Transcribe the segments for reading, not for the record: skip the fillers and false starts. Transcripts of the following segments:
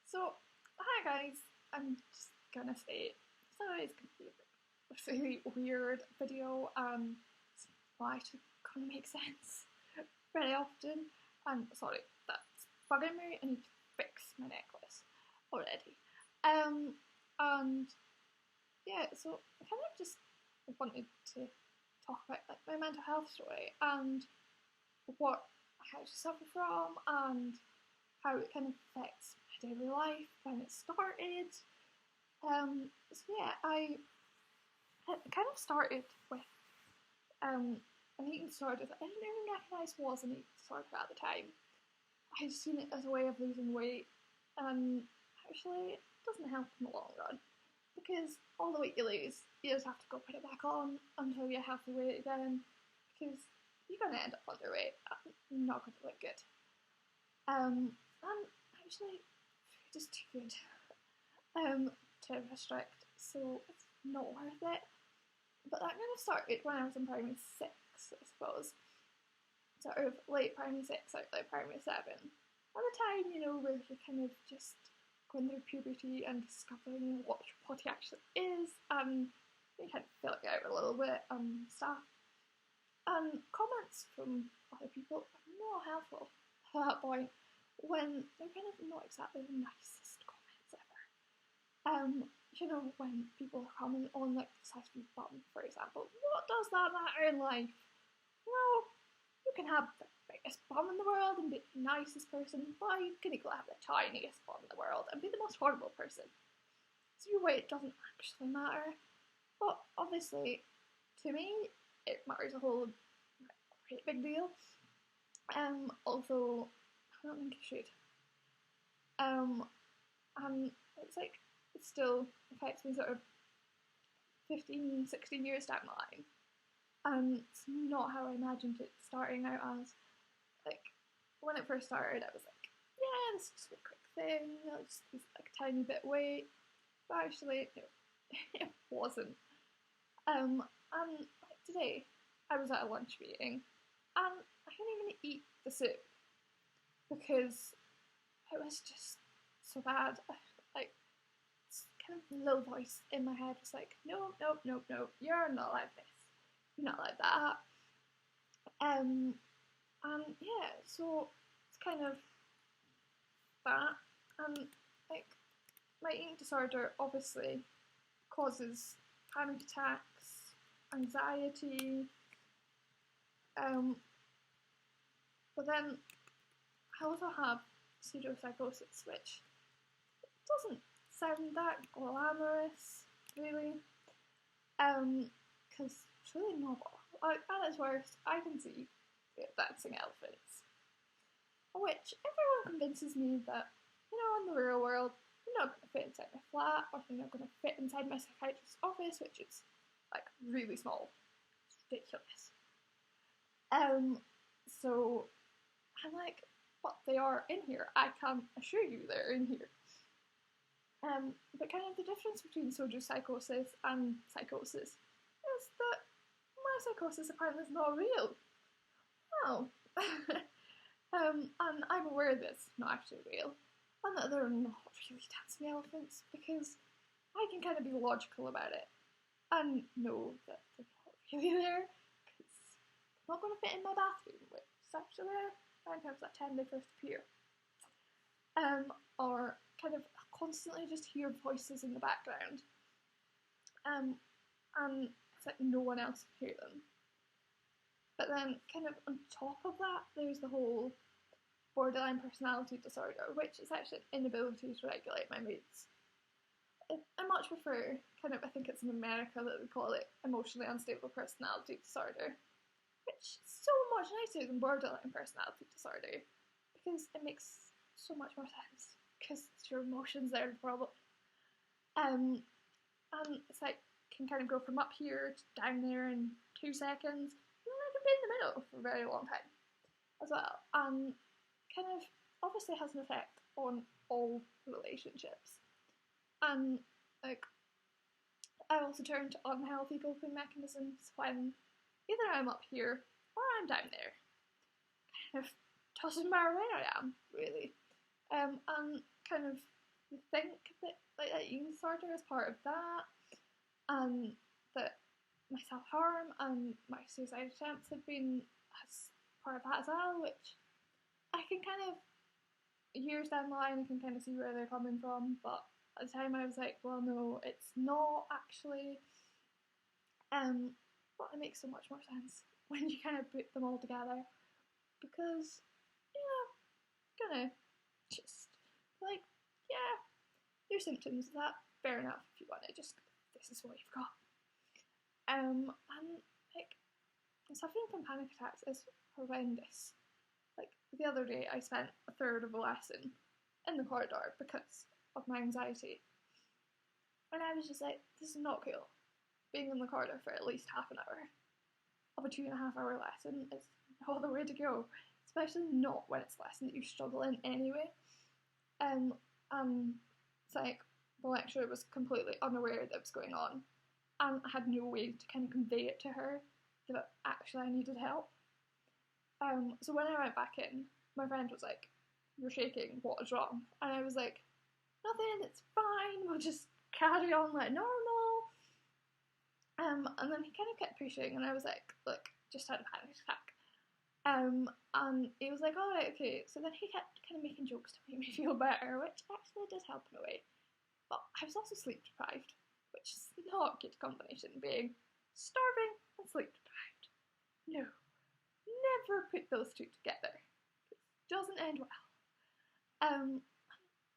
So, hi guys, I'm just gonna say, so it's gonna be a really weird video, it's not actually gonna make sense very often, and sorry, that's bugging me. I need to fix my necklace already. And yeah, so I kind of just wanted to talk about like my mental health story and what I actually suffer from and how it kind of affects my daily life, when it started. So yeah, it kind of started with, an eating disorder that I didn't even recognise was an eating disorder at the time. I had seen it as a way of losing weight, and actually it doesn't help in the long run, because all the weight you lose, you just have to go put it back on until you're healthy weight again, because you're going to end up underweight and not going to look good. And actually, food is too good to restrict, so it's not worth it. But that kind of started when I was in primary 6, I suppose. Sort of late primary 6, early primary 7. At the time, where you're kind of just going through puberty and discovering what your body actually is, and you kind of feel it out a little bit and stuff. And comments from other people are not helpful at that point, when they're kind of not exactly the nicest comments ever. When people comment on like the size of your bum, for example, what does that matter in life? You can have the biggest bum in the world and be the nicest person, but you can equally have the tiniest bum in the world and be the most horrible person. So your weight doesn't actually matter. But obviously, to me, it matters a whole great big deal. Although I don't think it should. And it's like it still affects me sort of 15, 16 years down the line. And it's not how I imagined it starting out as. Like, when it first started, I was like, yeah, this is just a quick thing, I'll just lose like a tiny bit of weight. But actually, no, it wasn't. And like today, I was at a lunch meeting, and I couldn't even eat the soup because it was just so bad. Like, this kind of little voice in my head was like, no, you're not like this. You're not like that. And yeah, so it's kind of that. And like, my eating disorder obviously causes panic attacks, anxiety, but then I also have pseudopsychosis, which doesn't sound that glamorous, really, because it's really novel. Like, at its worst, I can see dancing elephants, which everyone convinces me that, in the real world, you're not going to fit inside my flat, or you're not going to fit inside my psychiatrist's office, which is, like, really small. It's ridiculous. So I'm like, but they are in here. I can assure you they're in here. But kind of the difference between pseudopsychosis and psychosis is that my psychosis apparently is not real. Oh. And I'm aware that it's not actually real, and that they're not really dancing elephants, because I can kind of be logical about it and know that they're not really there, because they're not going to fit in my bathroom, which is actually where 9 times out of 10 they first appear. Or kind of constantly just hear voices in the background. And it's like no one else can hear them. But then, kind of on top of that, there's the whole borderline personality disorder, which is actually an inability to regulate my moods. I much prefer, I think it's in America that they call it emotionally unstable personality disorder, which is so much nicer than borderline personality disorder, because it makes so much more sense, because it's your emotions that are the problem. And it's like, can kind of go from up here to down there in 2 seconds, and I can be in the middle for a very long time as well. And kind of obviously has an effect on all relationships. And like, I also turn to unhealthy coping mechanisms when either I'm up here or I'm down there. Kind of doesn't matter where I am, really. And kind of they think that like that eating disorder is part of that, and that my self harm and my suicide attempts have been as part of that as well, which I can kind of years down the line I can kind of see where they're coming from, but at the time I was like, well, no, it's not actually. But it makes so much more sense when you kind of put them all together, because gonna just like, yeah, your symptoms of that, fair enough. If you want to just, this is what you've got. And like, suffering from panic attacks is horrendous. Like the other day, I spent a third of a lesson in the corridor because of my anxiety, and I was just like, this is not cool. Being in the corridor for at least half an hour of a 2.5 hour lesson is not the way to go, especially not when it's a lesson that you struggle in anyway. It's like the lecturer was completely unaware that was going on, and I had no way to kind of convey it to her that actually I needed help. So when I went back in, my friend was like, "You're shaking, what is wrong?" And I was like, "Nothing, it's fine, we'll just carry on like normal." And then he kind of kept pushing, and I was like, "Look, just had a panic attack." And he was like, "All right, okay." So then he kept kind of making jokes to make me feel better, which actually did help in a way. But I was also sleep deprived, which is not a good combination, being starving and sleep deprived. No, never put those two together. It doesn't end well.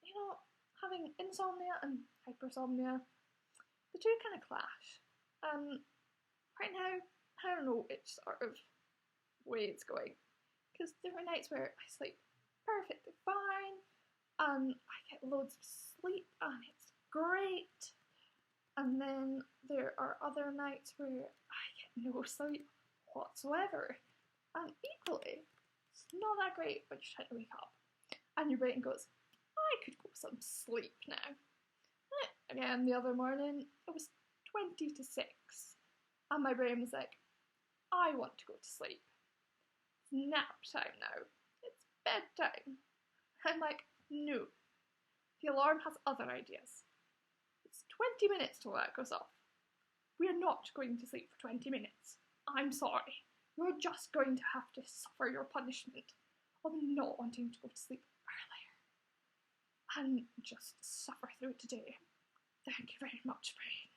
You know, having insomnia and hypersomnia, the two kind of clash. Right now, I don't know which sort of way it's going, because there are nights where I sleep perfectly fine, and I get loads of sleep, and it's great. And then there are other nights where I get no sleep whatsoever, and equally, it's not that great when you're trying to wake up, and your brain goes, I could go some sleep now. Again, the other morning, it was 20 to 6, and my brain was like, I want to go to sleep. It's nap time now. It's bedtime. I'm like, no. The alarm has other ideas. It's 20 minutes till that goes off. We're not going to sleep for 20 minutes. I'm sorry. You're just going to have to suffer your punishment of not wanting to go to sleep earlier. And just suffer through today. Thank you very much, brain.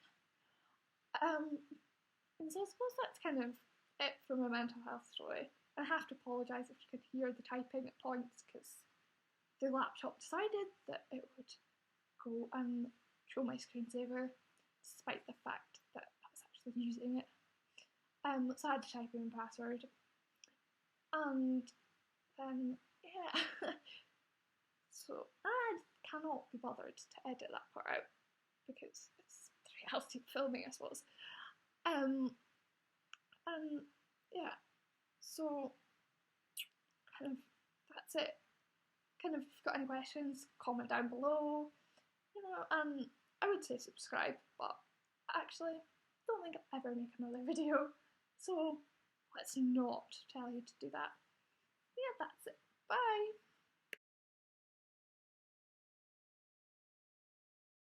And so I suppose that's kind of it for my mental health story. I have to apologise if you could hear the typing at points, because the laptop decided that it would go and show my screensaver, despite the fact that I was actually using it. So I had to type in my password. And then, yeah. So I cannot be bothered to edit that part out, because it's the reality of filming, I suppose. And yeah, so kind of that's it. Kind of, if you've got any questions, comment down below. And I would say subscribe, but actually, I don't think I'll ever make another video, so let's not tell you to do that. Yeah, that's it. Bye!